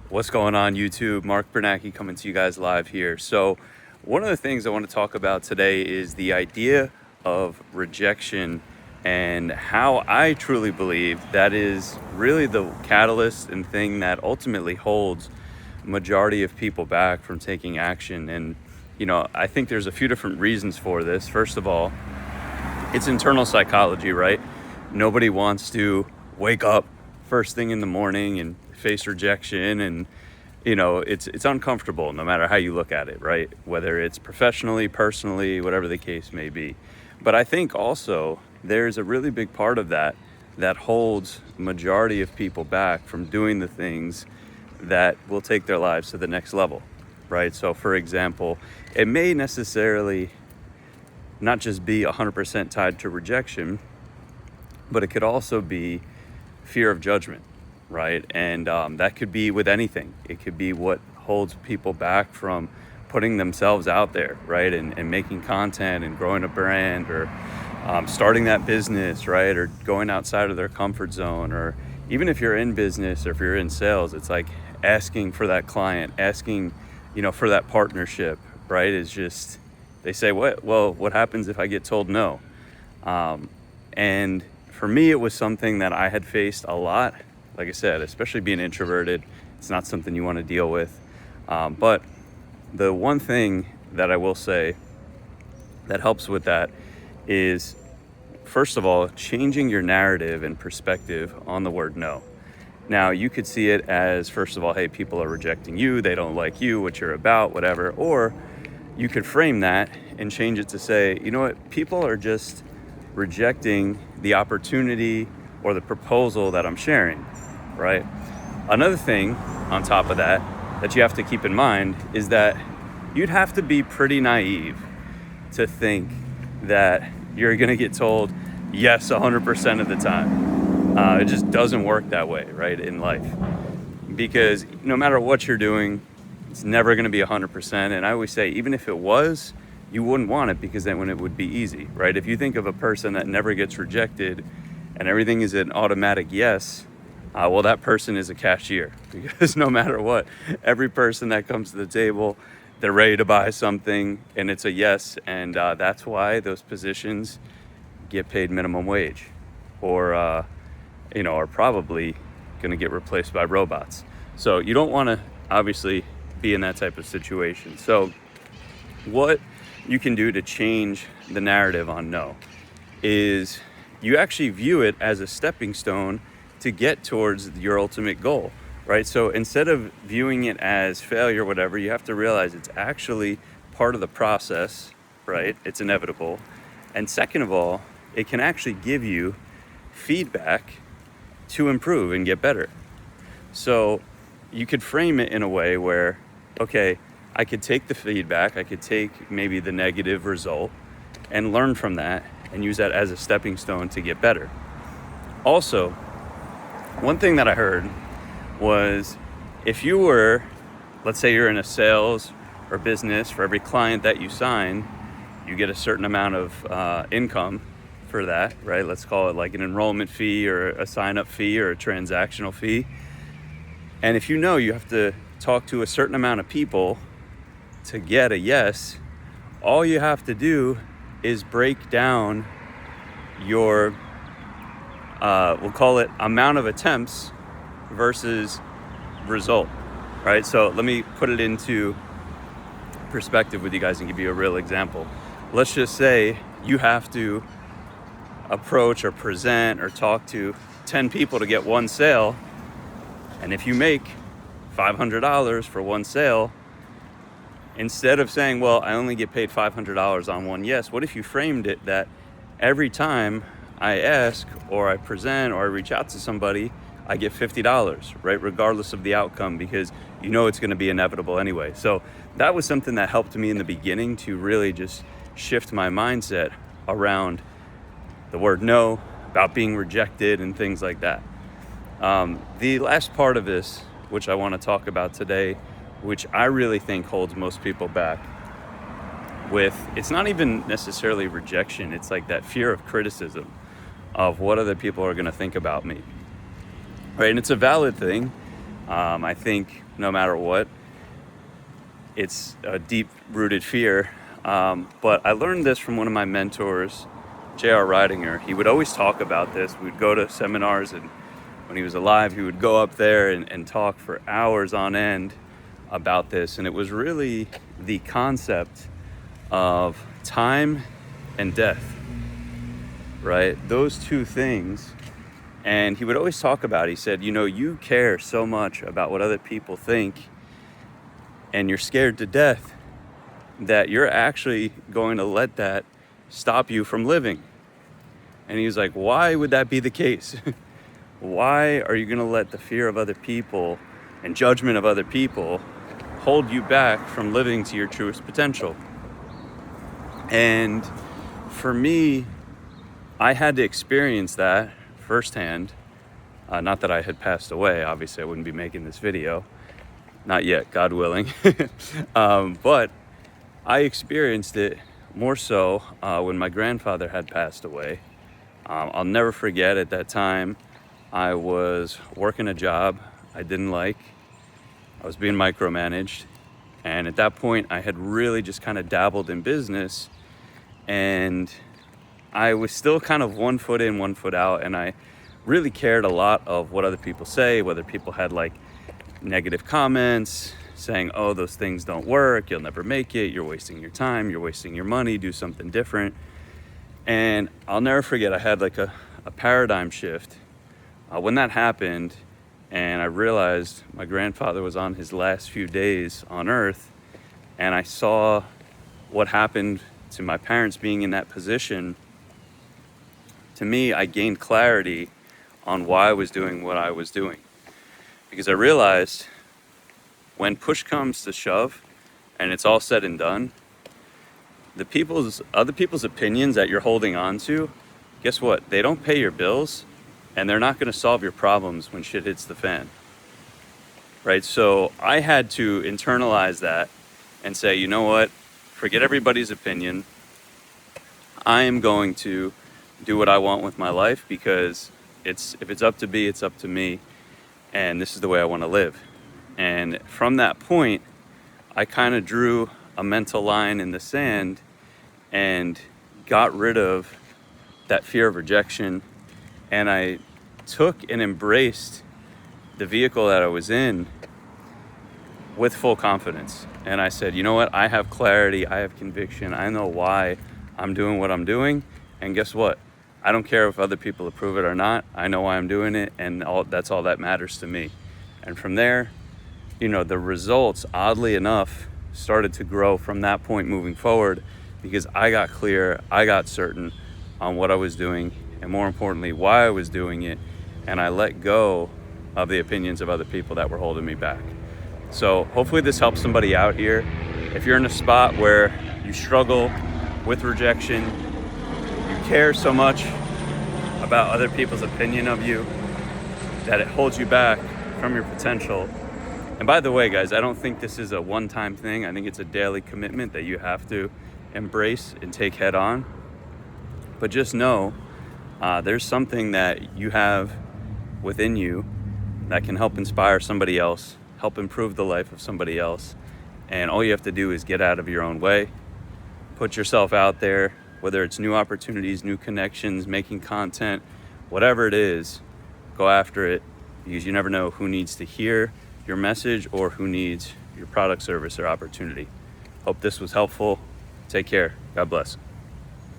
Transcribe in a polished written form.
What's going on, YouTube? Mark Bernacki coming to you guys live here. So one of the things I want to talk about today is the idea of rejection and how I truly believe that is really the catalyst and thing that ultimately holds majority of people back from taking action. And I think there's a few different reasons for this. First of all, it's internal psychology, right? Nobody wants to wake up first thing in the morning and face rejection, and it's uncomfortable no matter how you look at it, right? Whether it's professionally, personally, whatever the case may be. But I think also there's a really big part of that holds majority of people back from doing the things that will take their lives to the next level, right? So for example, it may necessarily not just be 100% tied to rejection, but it could also be fear of judgment, right? And that could be with anything. It could be what holds people back from putting themselves out there, right? And making content and growing a brand, or starting that business, right? Or going outside of their comfort zone, or even if you're in business or if you're in sales, it's like asking for that client, asking, for that partnership, right? Is just, they say, what happens if I get told no? And for me, it was something that I had faced a lot. Like I said, especially being introverted, it's not something you want to deal with. But the one thing that I will say that helps with that is, first of all, changing your narrative and perspective on the word no. Now, you could see it as, first of all, hey, people are rejecting you, they don't like you, what you're about, whatever. Or you could frame that and change it to say, you know what, people are just rejecting the opportunity or the proposal that I'm sharing, right? Another thing on top of that you have to keep in mind is that you'd have to be pretty naive to think that you're gonna get told yes 100% of the time. It just doesn't work that way, right, in life. Because no matter what you're doing, it's never gonna be 100%. And I always say, even if it was, you wouldn't want it, because then when it would be easy, right? If you think of a person that never gets rejected and everything is an automatic yes, well, that person is a cashier, because no matter what, every person that comes to the table, they're ready to buy something and it's a yes. And that's why those positions get paid minimum wage, or are probably going to get replaced by robots. So you don't want to obviously be in that type of situation. So what you can do to change the narrative on no is you actually view it as a stepping stone to get towards your ultimate goal, right? So instead of viewing it as failure, whatever, you have to realize it's actually part of the process, right? It's inevitable. And second of all, it can actually give you feedback to improve and get better. So you could frame it in a way where, okay, I could take the feedback, I could take maybe the negative result and learn from that and use that as a stepping stone to get better. Also, one thing that I heard was, if you were, let's say you're in a sales or business, for every client that you sign, you get a certain amount of income for that, right? Let's call it like an enrollment fee or a sign-up fee or a transactional fee. And if you have to talk to a certain amount of people to get a yes, all you have to do is break down your, we'll call it amount of attempts versus result, right? So let me put it into perspective with you guys and give you a real example. Let's just say you have to approach or present or talk to 10 people to get one sale. And if you make $500 for one sale, instead of saying, well, I only get paid $500 on one yes, what if you framed it that every time I ask or I present or I reach out to somebody, I get $50, right? Regardless of the outcome, because it's going to be inevitable anyway. So that was something that helped me in the beginning to really just shift my mindset around the word no, about being rejected and things like that. The last part of this, which I want to talk about today, which I really think holds most people back with, it's not even necessarily rejection. It's like that fear of criticism of what other people are going to think about me, right? And it's a valid thing, I think no matter what, it's a deep-rooted fear. But I learned this from one of my mentors, J.R. Ridinger. He would always talk about this. We'd go to seminars, and when he was alive, he would go up there and talk for hours on end about this. And it was really the concept of time and death, right? Those two things. And he would always talk about, he said, you care so much about what other people think, and you're scared to death that you're actually going to let that stop you from living. And he was like, why would that be the case? Why are you going to let the fear of other people and judgment of other people hold you back from living to your truest potential? And for me, I had to experience that firsthand. Not that I had passed away. Obviously, I wouldn't be making this video. Not yet, God willing. But I experienced it more so when my grandfather had passed away. I'll never forget, at that time, I was working a job I didn't like. I was being micromanaged. And at that point, I had really just kind of dabbled in business. And I was still kind of 1 foot in, 1 foot out. And I really cared a lot of what other people say, whether people had like negative comments saying, oh, those things don't work, you'll never make it, you're wasting your time, you're wasting your money, do something different. And I'll never forget, I had like a paradigm shift when that happened, and I realized my grandfather was on his last few days on earth, and I saw what happened to my parents being in that position. To me, I gained clarity on why I was doing what I was doing. Because I realized when push comes to shove and it's all said and done, other people's opinions that you're holding on to, guess what? They don't pay your bills, and they're not going to solve your problems when shit hits the fan. Right? So I had to internalize that and say, you know what? Forget everybody's opinion. I am going to do what I want with my life, because if it's up to me, it's up to me. And this is the way I want to live. And from that point, I kind of drew a mental line in the sand and got rid of that fear of rejection. And I took and embraced the vehicle that I was in with full confidence. And I said, you know what? I have clarity. I have conviction. I know why I'm doing what I'm doing. And guess what? I don't care if other people approve it or not. I know why I'm doing it, and that's all that matters to me. And from there, the results, oddly enough, started to grow from that point moving forward, because I got clear, I got certain on what I was doing, and more importantly, why I was doing it, and I let go of the opinions of other people that were holding me back. So hopefully this helps somebody out here. If you're in a spot where you struggle with rejection, you care so much about other people's opinion of you that it holds you back from your potential. And by the way, guys, I don't think this is a one-time thing. I think it's a daily commitment that you have to embrace and take head on. But just know there's something that you have within you that can help inspire somebody else, help improve the life of somebody else. And all you have to do is get out of your own way, put yourself out there, whether it's new opportunities, new connections, making content, whatever it is, go after it, because you never know who needs to hear your message or who needs your product, service, or opportunity. Hope this was helpful. Take care. God bless.